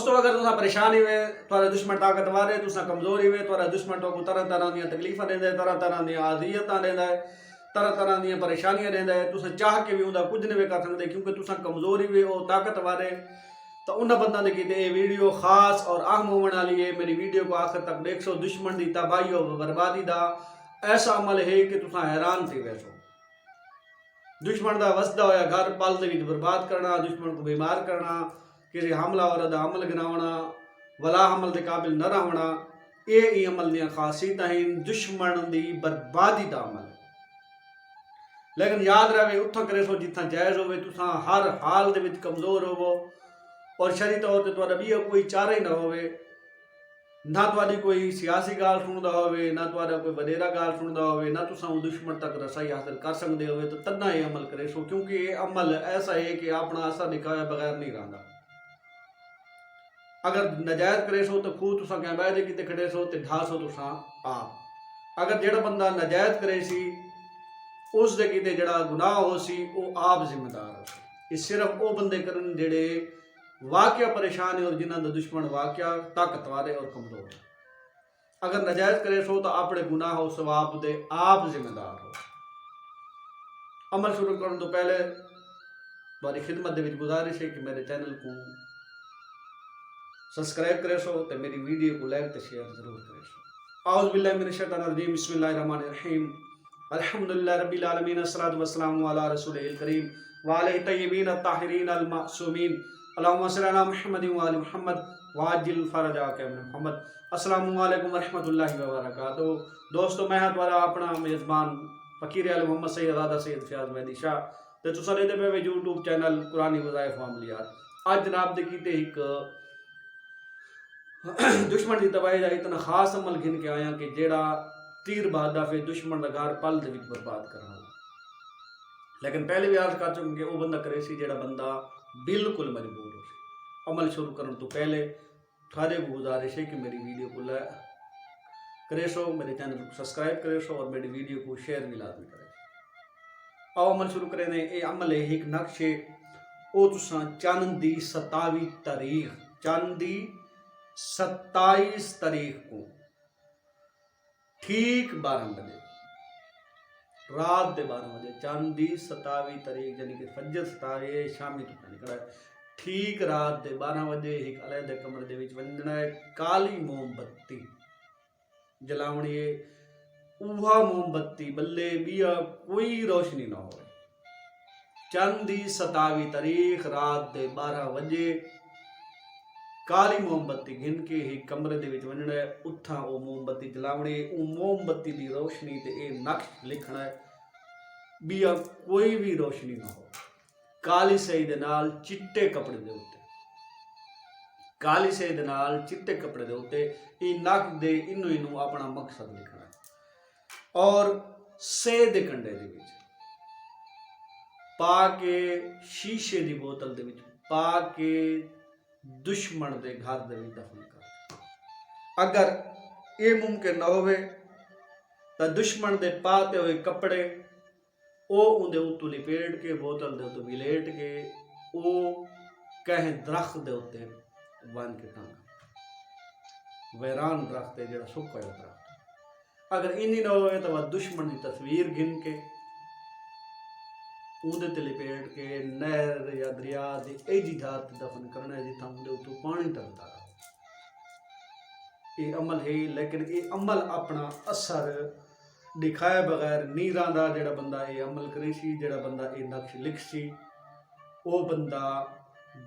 दोस्तों अगर तुसा परेशानी हुए तुम्हारे दुश्मन ताकतवर है तुसा कमजोरी हुए तुम्हारे दुश्मन तो तरह तरह दी तकलीफा देंदा है तरह तरह दी आदियतां देंदा है तरह तरह दी परेशानियां देंदा है तुसा चाह के भी उनका कुछ नहीं कर सकते क्योंकि तुसा कमजोरी हुए वो ताकतवर है। तो उन्होंने बंदा ने किते ये वीडियो खास और अहम होने वाली है। मेरी वीडियो को आखिर तक देखो। दुश्मन की तबाही और बर्बादी का ऐसा अमल है कि तुसा हैरान थी वैसो। दुश्मन का वसदा होया घर पल के बर्बाद करना, दुश्मन को बीमार करना, किसी हमलावर का अमल गिनावना, वला अमल के काबिल न रहना, ये अमल दी खासियत हैं। दुश्मन की बर्बादी का अमल लेकिन याद रहे उतो करे सो जितना जायज़ होवे। तुसा हर हाल दे विच कमजोर होवो और शरी तौर पर तुहाडा भी कोई चारा ही ना होवे, ना तुहाडी कोई सियासी गाल सुनदा होवे, ना तुहाडा कोई वडेरा गाल सुनदा होवे, ना तुसा दुश्मन तक रसाई हासिल कर सकते होवे। तो तन्ना ये अमल करे सो क्योंकि ये अमल ऐसा है कि अपना असर दिखाए बगैर नहीं रहा। अगर नजायज करे सो तो खूह तुसा क्या बैदे किते खड़े सो तो ढा सो तुसा आप। अगर जेड़ा बंदा नजायज करे सी उस दे किते जेड़ा गुनाह हो सी वो आप जिम्मेदार हो। ये सिर्फ वो बंदे करन जेड़े वाकया परेशान है और जिन्हों का दुश्मन वाकया ताकतवर है और कमजोर है। अगर नजायज करे सो तो अपने गुनाह हो सवाब दे आप जिम्मेदार हो। अमल शुरू करने तो पहले तुम्हारी खिदमत के गुजारिश है कि मेरे चैनल को सब्सक्राइब करे सो तो मेरी वीडियो को लाइक तो शेयर जरूर करे सो। औज़ु बिल्लाहि मिनश शैतानिर रजीम बिस्मिल्लाहिर रहमानिर रहीम अल्हम्दुलिल्लाहि रब्बिल आलमीन अस्सलातु वस्सलामु अला रसूलिल करीम व अलैहि तय्यबीन अत्ताहिरीन अल मासूमीन अल्लाहुम्मा सल्लि अला मुहम्मदिन व आलि मुहम्मद वाजिल फरजाक मुहम्मद। अस्सलामु अलैकुम व रहमतुल्लाहि व बरकातुहू। दोस्तों मैं तुम्हारा अपना मेज़बान फकीर आल मोहम्मद सैयद आदा सैयद फयाज मेहदी शाह ते तुसा देते पे यूट्यूब चैनल कुरानी वज़ाइफ अमलियात। आज जनाब दे कीते एक दुश्मन की तबाही का इतना खास अमल गिन के आया कि जेड़ा तीर बहादा फिर दुश्मन का घर पल दे विच बर्बाद करना। लेकिन पहले भी अर्ज कर चुके वो बंदा करे सी जेड़ा बंदा बिल्कुल मजबूर हो सी। अमल शुरू करने तो पहले थारे को गुजारिश है कि मेरी वीडियो को लाइक करे सो, मेरे चैनल को सब्सक्राइब करे सो और मेरी वीडियो को शेयर भी लाजमी करे। आओ अमल शुरू करें। ये अमल है एक नक्शे ओ तुसा चंद दी 27 तारीख चंद दी 27 तारीख को ठीक 12 बजे रात के 12 बजे चंद दी 27 तारीख यानी कि फजर 27 शामी तो निकला ठीक रात के 12 बजे एक अलहदे कमरे दे विच वंजना है। काली मोमबत्ती जलावनी है। उहा मोमबत्ती बल्ले बिया कोई रोशनी ना हो। चंद दी 27 तारीख रात के 12 बजे काली मोमबत्ती गिन के ही कमरे दे विच वंजना है। उठा वो मोमबत्ती जलावनी है। वो मोमबत्ती की रोशनी ते ये नक्श लिखना है बिया कोई भी रोशनी ना हो। काली सही दे नाल चिट्टे कपड़े दे उत्ते काली सही दे नाल चिट्टे कपड़े दे उत्ते ई नक दे इनू इनू अपना मकसद लिखना है और से दे कंडे दे विच पा के शीशे दी बोतल दे विच पा के दुश्मन दे घर दे विच दफन कर। अगर ये मुमकिन ना होवे तो दुश्मन दे पाते हुए कपड़े ओ उन्दे उत्तों लिपेट के बोतल दे उत्ते विलेट के ओ कहीं दरख्त दे उत्ते बन के टांग वैरान दरख्त है जेड़ा सुक्का है दरख्त। अगर इन्नी ना होवे तो वह दुश्मन की तस्वीर गिन के उन्दे ते लिपेट के नहर या दरिया दी ऐजी जात दफन करना है जिथा उन्दे उत्तों पानी टपदा रहे। ये अमल है लेकिन ये अमल अपना असर दिखाए बगैर नहीं रहा। जेड़ा बंदा ये अमल करे सी जेड़ा बंदा ये नक्श लिख सी वो बंदा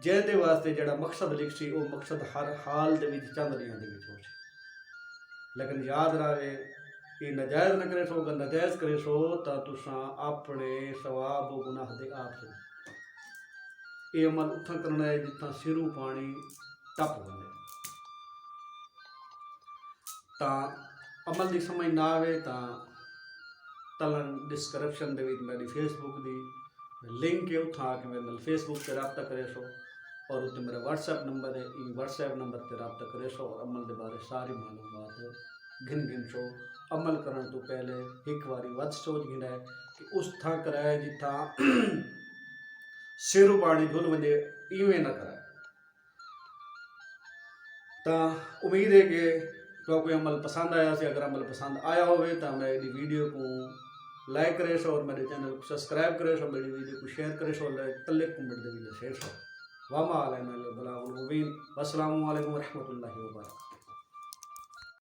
जेदे वास्ते जेड़ा मकसद लिख सी वो मकसद हर हाल दे विच चंदरियां दे विच हो सी। लेकिन याद रहे ये नजायज न करे सो। अगर नजायज करे सो तो तुसा अपने सवाब व गुनाह दे आप से ये अमल उठा करना है जितना सिरों पानी टप बने। ता अमल की समझ ना आवे ता तलन डिस्क्रिप्शन दे विच मेरी फेसबुक दी लिंक है उठा आके मेरे नाल फेसबुक से रब्ता करे सो और उत्ते मेरा व्हाट्सएप नंबर है। इन व्हाट्सएप नंबर पर रब्ता करे सो और अमल के बारे सारी मालूमात गिन सो। अमल करने तो पहले एक बारी वध सोच गिना है कि उस था कराए जिथा सिरों पानी धुल वजे इवें ना कराए। तो उम्मीद है कि तो कोई अमल पसंद आया से। अगर अमल पसंद आया हो तो मेरी वीडियो को लाइक करे सो और मेरे चैनल को सब्सक्राइब करे सो, मेरी वीडियो को शेयर करे सो, तले कमेंट दे वीडियो शेयर सो। वामा अलैकुम वरहमतुल्लाहि वबरकातुहू।